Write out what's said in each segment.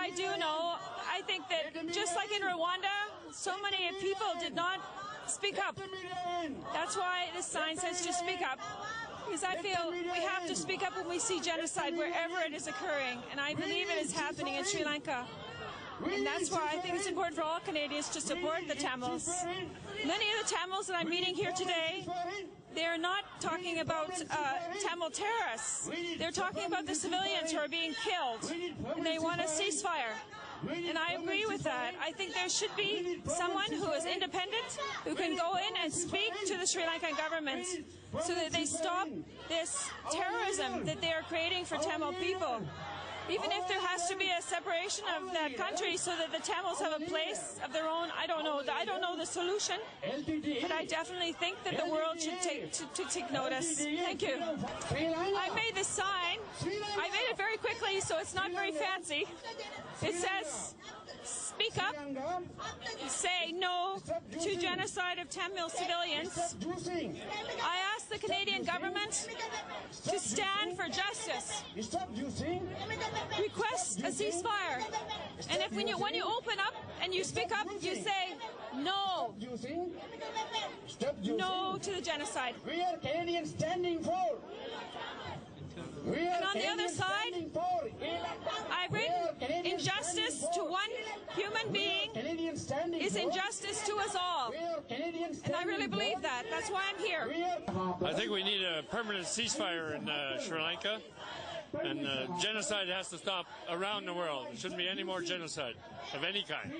I do know, I think that just like in Rwanda, so many people did not speak up. That's why this sign says to speak up. Because I feel we have to speak up when we see genocide wherever it is occurring. And I believe it is happening in Sri Lanka. And that's why I think it's important for all Canadians to support the Tamils. Many of the Tamils that I'm meeting here today, they're not talking about Tamil terrorists. They're talking about the civilians who are being killed, and they want a ceasefire. And I agree with that. I think there should be someone who is independent, who can go in and speak to the Sri Lankan government so that they stop this terrorism that they are creating for Tamil people. Even if there has to be a separation of that country so that the Tamils have a place of their own, I don't know. I don't know the solution, but I definitely think that the world should take notice. Thank you. I made this sign. I made it very quickly, so it's not very fancy. It says, speak up, say no to genocide of Tamil civilians. I ask the Canadian government to stand for justice. Request a ceasefire. And if when you open up and you speak up, you say no. No to the genocide. We are Canadians standing for. And on the other side, I've written injustice to one human being is injustice to us all. And I really believe that. That's why I'm here. I think we need a permanent ceasefire in Sri Lanka. And genocide has to stop around the world. There shouldn't be any more genocide of any kind.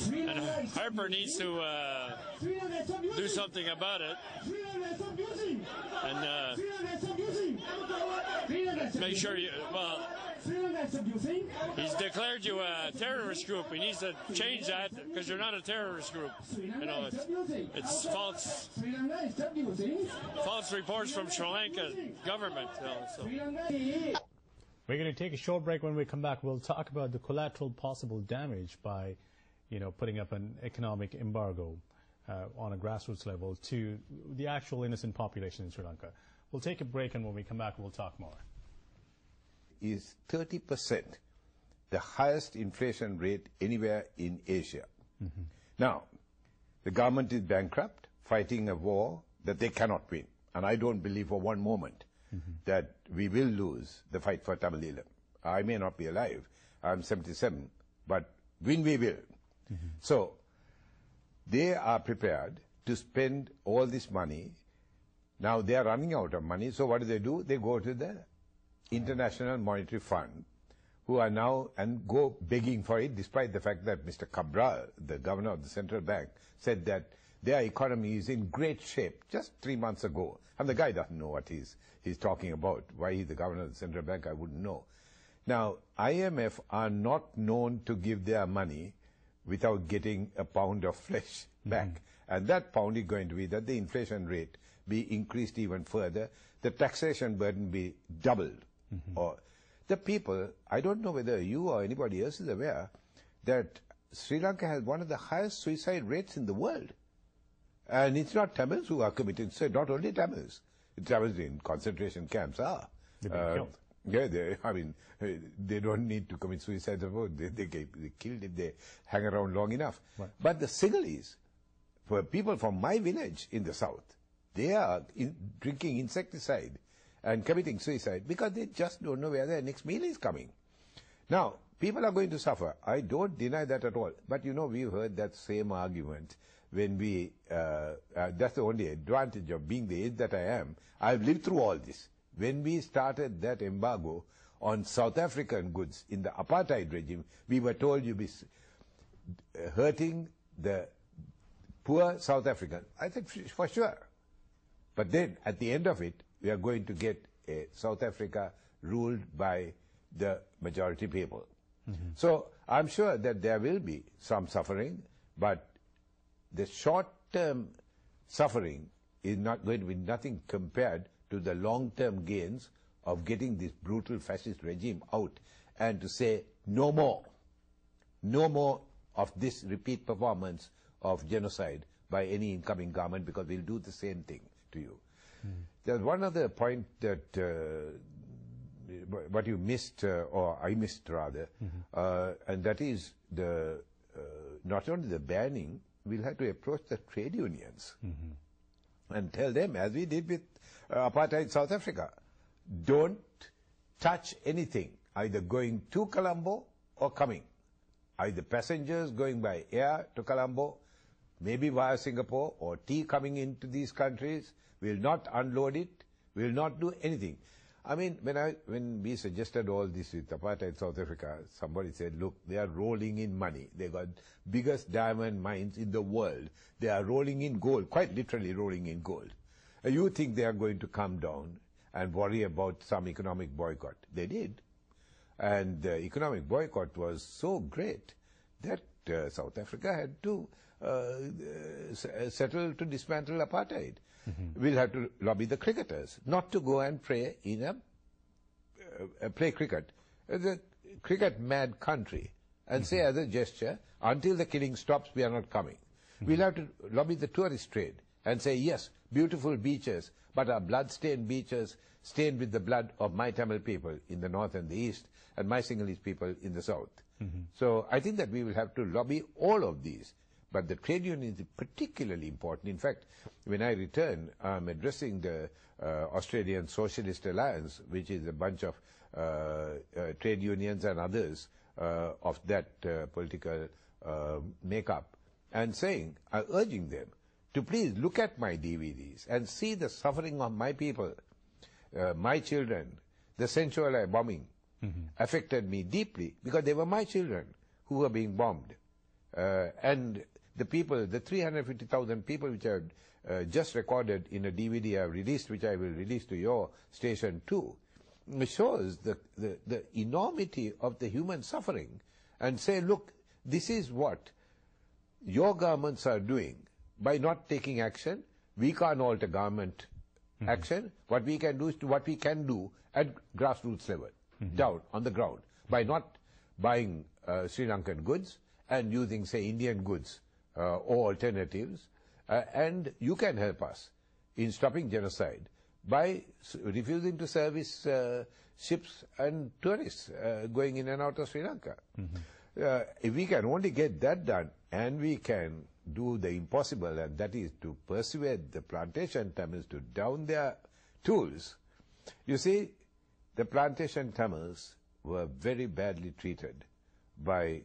And Harper needs to do something about it. And make sure he's declared you a terrorist group. He needs to change that because you're not a terrorist group. You know, it's false reports from Sri Lanka government. We're going to take a short break. When we come back, we'll talk about the collateral possible damage by, putting up an economic embargo on a grassroots level to the actual innocent population in Sri Lanka. We'll take a break, and when we come back, we'll talk more. Is 30% the highest inflation rate anywhere in Asia. Mm-hmm. Now, the government is bankrupt, fighting a war that they cannot win. And I don't believe for one moment that we will lose the fight for Tamil Eelam. I may not be alive. I'm 77, but win we will. Mm-hmm. So, they are prepared to spend all this money. Now, they are running out of money. So, what do? They go to the International Monetary Fund, who are now and go begging for it, despite the fact that Mr. Cabral, the governor of the central bank, said that their economy is in great shape just 3 months ago. And the guy doesn't know what he's talking about. Why he's the governor of the central bank, I wouldn't know. Now, IMF are not known to give their money without getting a pound of flesh back. And that pound is going to be that the inflation rate be increased even further, the taxation burden be doubled. Or the people, I don't know whether you or anybody else is aware that Sri Lanka has one of the highest suicide rates in the world. And it's not Tamils who are committing suicide, not only Tamils. Tamils in concentration camps are. They've been killed. Yeah, they don't need to commit suicide. They get killed if they hang around long enough. Right. But the Sinhalese, for people from my village in the south, they are drinking insecticide and committing suicide because they just don't know where their next meal is coming. Now, people are going to suffer. I don't deny that at all. But we've heard that same argument when we, that's the only advantage of being the age that I am. I've lived through all this. When we started that embargo on South African goods in the apartheid regime, we were told you'd be hurting the poor South African. I said, for sure. But then, at the end of it, we are going to get a South Africa ruled by the majority people. So, I'm sure that there will be some suffering, but the short-term suffering is not going to be nothing compared to the long-term gains of getting this brutal fascist regime out and to say no more of this repeat performance of genocide by any incoming government because we'll do the same thing to you. there's one other point that what you missed, or I missed rather, and that is the not only the banning, we'll have to approach the trade unions and tell them, as we did with apartheid South Africa, don't touch anything, either going to Colombo or coming. Either passengers going by air to Colombo, maybe via Singapore, or tea coming into these countries, will not unload it, will not do anything. I mean, when we suggested all this with apartheid South Africa, somebody said, look, they are rolling in money. They got biggest diamond mines in the world. They are rolling in gold, quite literally rolling in gold. You think they are going to come down and worry about some economic boycott? They did. And the economic boycott was so great that South Africa had to settle to dismantle apartheid. We'll have to lobby the cricketers not to go and play in play cricket. The cricket mad country, and say as a gesture, until the killing stops, we are not coming. We'll have to lobby the tourist trade and say, yes, beautiful beaches, but our blood-stained beaches stained with the blood of my Tamil people in the north and the east, and my Sinhalese people in the south. So I think that we will have to lobby all of these. But the trade union is particularly important. In fact, when I return, I'm addressing the Australian Socialist Alliance, which is a bunch of trade unions and others of that political makeup, and saying, urging them to please look at my DVDs and see the suffering of my people, my children. The Sensual bombing affected me deeply because they were my children who were being bombed. And the people, the 350,000 people which I have just recorded in a DVD I have released, which I will release to your station too, shows the enormity of the human suffering, and say, look, this is what your governments are doing by not taking action. We can't alter government action. What we can do is what we can do at grassroots level, down on the ground, by not buying Sri Lankan goods and using, say, Indian goods or alternatives. And you can help us in stopping genocide by refusing to service ships and tourists going in and out of Sri Lanka. If we can only get that done, and we can do the impossible, and that is to persuade the plantation Tamils to down their tools. You see, the plantation Tamils were very badly treated by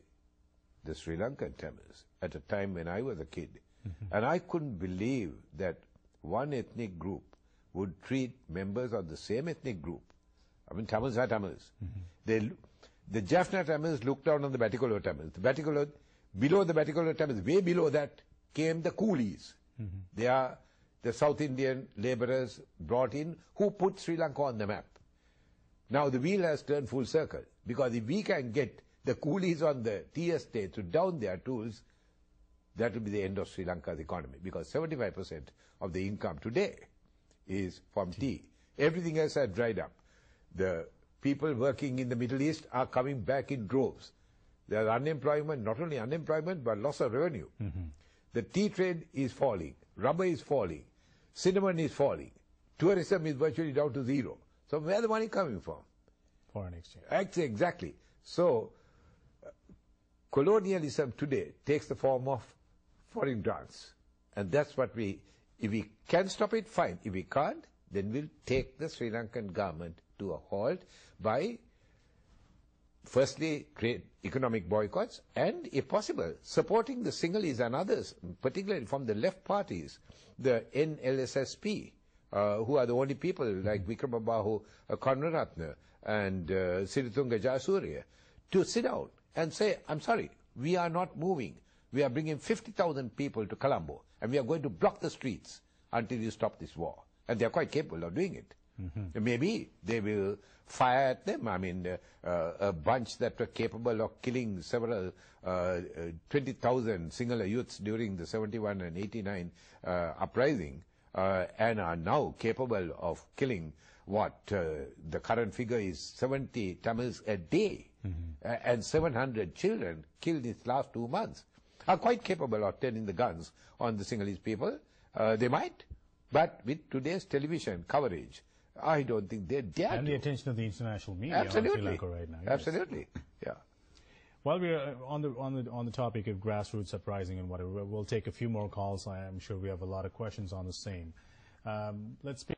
the Sri Lankan Tamils at a time when I was a kid. And I couldn't believe that one ethnic group would treat members of the same ethnic group. I mean, Tamils are Tamils. The Jaffna Tamils looked down on the Batticaloa Tamils. Below the Batticaloa Tamils, way below that, came the coolies. They are the South Indian laborers brought in who put Sri Lanka on the map. Now the wheel has turned full circle, because if we can get the coolies on the tea estate to down their tools, that will be the end of Sri Lanka's economy, because 75% of the income today is from tea. Everything else has dried up. The people working in the Middle East are coming back in droves. There is unemployment, not only unemployment, but loss of revenue. The tea trade is falling, rubber is falling, cinnamon is falling, tourism is virtually down to zero. So where is the money coming from? Foreign exchange. Exactly. So colonialism today takes the form of foreign grants. And that's what if we can stop it, fine. If we can't, then we'll take the Sri Lankan government to a halt by, firstly, create economic boycotts, and, if possible, supporting the Sinhalese and others, particularly from the left parties, the NLSSP, who are the only people like Vikramabahu Karunaratne and Siritunga Jayasuriya, to sit down and say, I'm sorry, we are not moving. We are bringing 50,000 people to Colombo, and we are going to block the streets until you stop this war. And they are quite capable of doing it. Maybe they will fire at them. I mean, a bunch that were capable of killing several 20,000 Sinhala youths during the 71 and 89 uprising, and are now capable of killing the current figure is 70 Tamils a day, and 700 children killed these last 2 months, are quite capable of turning the guns on the Sinhalese people. They might, But with today's television coverage, I don't think they dare And to. the attention of the international media on Absolutely. Sri Lanka right now. Yes. Absolutely. Yeah. While we're on the topic of grassroots uprising and whatever, we'll take a few more calls. I am sure we have a lot of questions on the same. Let's speak